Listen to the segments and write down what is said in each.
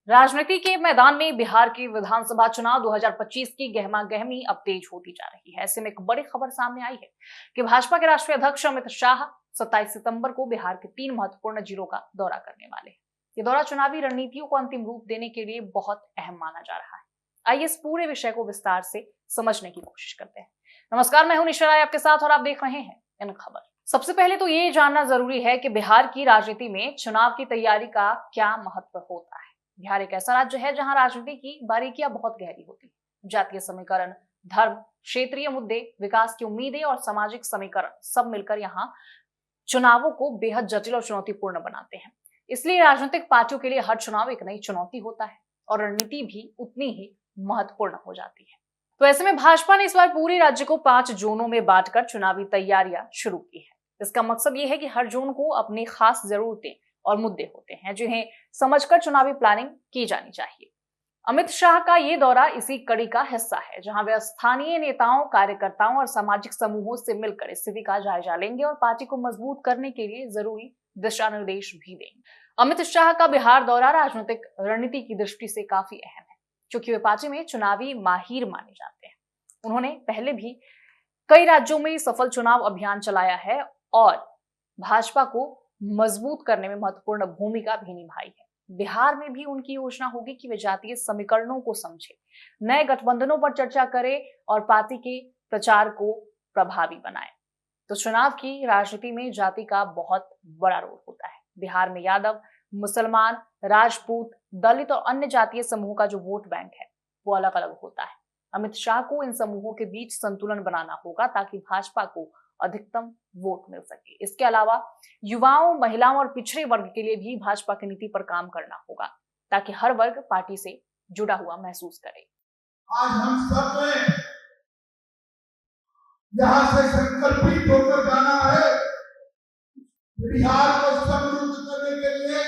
राजनीति के मैदान में बिहार के विधानसभा चुनाव 2025 की गहमा गहमी अब तेज होती जा रही है। ऐसे में एक बड़ी खबर सामने आई है कि भाजपा के राष्ट्रीय अध्यक्ष अमित शाह 27 सितंबर को बिहार के 3 महत्वपूर्ण जिलों का दौरा करने वाले हैं। ये दौरा चुनावी रणनीतियों को अंतिम रूप देने के लिए बहुत अहम माना जा रहा है। आइए इस पूरे विषय को विस्तार से समझने की कोशिश करते हैं। नमस्कार, मैं हूं निशा राय आपके साथ और आप देख रहे हैं इन खबर। सबसे पहले तो ये जानना जरूरी है कि बिहार की राजनीति में चुनाव की तैयारी का क्या महत्व होता है। बिहार एक ऐसा राज्य है जहां राजनीति की बारीकियां बहुत गहरी होती है। जातीय समीकरण, धर्म, क्षेत्रीय मुद्दे, विकास की उम्मीदें और सामाजिक समीकरण सब मिलकर यहाँ चुनावों को बेहद जटिल और चुनौतीपूर्ण बनाते हैं। इसलिए राजनीतिक पार्टियों के लिए हर चुनाव एक नई चुनौती होता है और रणनीति भी उतनी ही महत्वपूर्ण हो जाती है। तो ऐसे में भाजपा ने इस बार पूरे राज्य को 5 जोनों में बांटकर चुनावी तैयारियां शुरू की है। इसका मकसद ये है कि हर जोन को अपनी खास जरूरतें और मुद्दे होते हैं जिन्हें समझकर चुनावी प्लानिंग की जानी चाहिए। अमित शाह का ये दौरा इसी कड़ी का हिस्सा है, जहां वे स्थानीय नेताओं, कार्यकर्ताओं और सामाजिक समूहों से मिलकर स्थिति का जायजा लेंगे और पार्टी को मजबूत करने के लिए जरूरी दिशा निर्देश भी देंगे। अमित शाह का बिहार दौरा राजनीतिक रणनीति की दृष्टि से काफी अहम है, क्योंकि वे पार्टी में चुनावी माहिर माने जाते हैं। उन्होंने पहले भी कई राज्यों में सफल चुनाव अभियान चलाया है और भाजपा को मजबूत करने में महत्वपूर्ण भूमिका भी निभाई है। बिहार में भी उनकी योजना होगी कि वे जातीय समीकरणों को समझे, नए गठबंधनों पर चर्चा करें और पार्टी के प्रचार को प्रभावी बनाए। तो चुनाव की राजनीति में जाति का बहुत बड़ा रोल होता है। बिहार में यादव, मुसलमान, राजपूत, दलित और अन्य जातीय समूह का जो वोट बैंक है वो अलग अलग होता है। अमित शाह को इन समूहों के बीच संतुलन बनाना होगा ताकि भाजपा को अधिकतम वोट मिल सके। इसके अलावा युवाओं, महिलाओं और पिछड़े वर्ग के लिए भी भाजपा की नीति पर काम करना होगा ताकि हर वर्ग पार्टी से जुड़ा हुआ महसूस करे। आज हम सब में यहाँ से संकल्पित होकर जाना है बिहार को समृद्ध करने के लिए,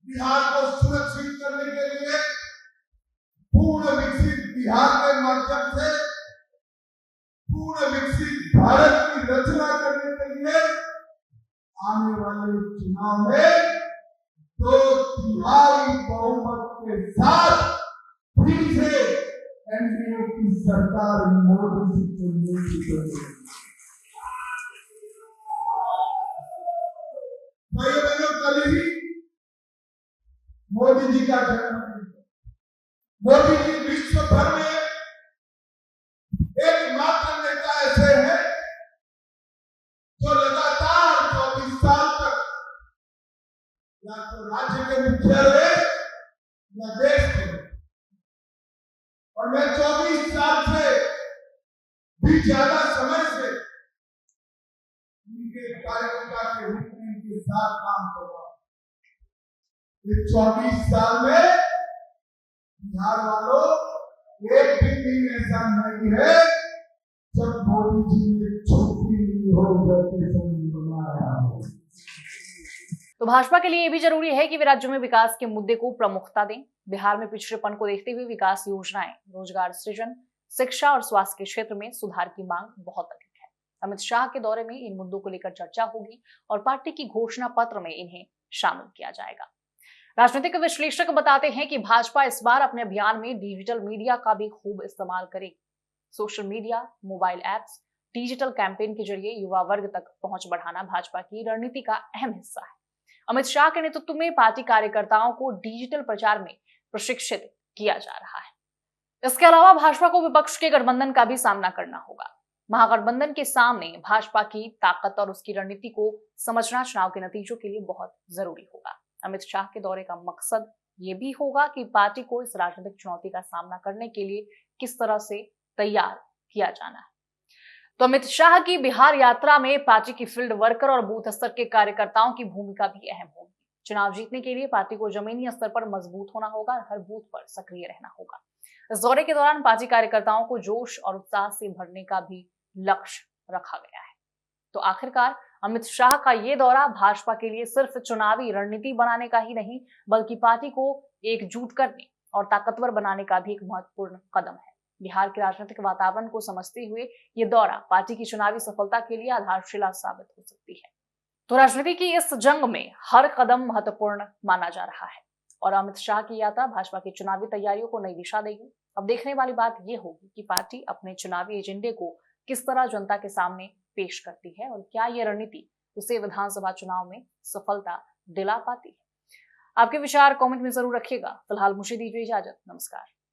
बिहार को सुरक्षित करने के लिए, पूर्ण विकसित बिहार के माध्यम से पूर्ण विकसित भारत की रचना करने के लिए आने वाले चुनाव में 2/3 बहुमत के साथ फिर से एनडीए की सरकार मोदी जी को नियुक्त करेगी। भाइयों बहनों, कल ही मोदी जी का जन्मदिन। मोदी जी विश्व भर में एकमात्र नेता ऐसे हैं जो लगातार 24 साल तक या तो राज्य के मुखिया रहे या देश के, और मैं 24 साल से भी ज्यादा समय से उनके कार्यकर्ता के रूप में उनके साथ काम कर रहा हूं। इस 24 साल में बिहार वालों एक भी दिन ऐसा नहीं है जब मोदी जी ने छुट्टी ली हो, वैकेशन बनाया हो। तो भाजपा के लिए ये भी जरूरी है कि वे राज्य में विकास के मुद्दे को प्रमुखता दें। बिहार में पिछड़ेपन को देखते हुए विकास योजनाएं, रोजगार सृजन, शिक्षा और स्वास्थ्य के क्षेत्र में सुधार की मांग बहुत अधिक है। अमित शाह के दौरे में इन मुद्दों को लेकर चर्चा होगी और पार्टी की घोषणा पत्र में इन्हें शामिल किया जाएगा। राजनीतिक विश्लेषक बताते हैं कि भाजपा इस बार अपने अभियान में डिजिटल मीडिया का भी खूब इस्तेमाल करेगी। Social media, mobile apps, digital campaign के जरिए युवा वर्ग तक पहुंच बढ़ाना भाजपा की रणनीति का अहम हिस्सा है। अमित शाह के नेतृत्व में पार्टी कार्यकर्ताओं को डिजिटल प्रचार में प्रशिक्षित किया जा रहा है। इसके अलावा भाजपा को विपक्ष के गठबंधन का भी सामना करना होगा। महागठबंधन के सामने भाजपा की ताकत और उसकी रणनीति को समझना चुनाव के नतीजों के लिए बहुत जरूरी होगा। अमित शाह के दौरे का मकसद ये भी होगा कि पार्टी को इस राजनीतिक चुनौती का सामना करने के लिए किस तरह से तैयार किया जाना है। तो अमित शाह की बिहार यात्रा में पार्टी की फील्ड वर्कर और बूथ स्तर के कार्यकर्ताओं की भूमिका भी अहम होगी। चुनाव जीतने के लिए पार्टी को जमीनी स्तर पर मजबूत होना होगा और हर बूथ पर सक्रिय रहना होगा। इस दौरे के दौरान पार्टी कार्यकर्ताओं को जोश और उत्साह से भरने का भी लक्ष्य रखा गया है। तो आखिरकार अमित शाह का ये दौरा भाजपा के लिए सिर्फ चुनावी रणनीति बनाने का ही नहीं, बल्कि पार्टी को एकजुट करने और ताकतवर बनाने का भी एक महत्वपूर्ण कदम है। बिहार के राजनीतिक वातावरण को समझते हुए ये दौरा पार्टी की चुनावी सफलता के लिए आधारशिला साबित हो सकती है। तो राजनीति की इस जंग में हर कदम महत्वपूर्ण माना जा रहा है और अमित शाह की यात्रा भाजपा की चुनावी तैयारियों को नई दिशा देगी। अब देखने वाली बात यह होगी कि पार्टी अपने चुनावी एजेंडे को किस तरह जनता के सामने पेश करती है और क्या यह रणनीति उसे विधानसभा चुनाव में सफलता दिला पाती है। आपके विचार कमेंट में जरूर रखिएगा। फिलहाल मुझे दीजिए इजाजत। नमस्कार।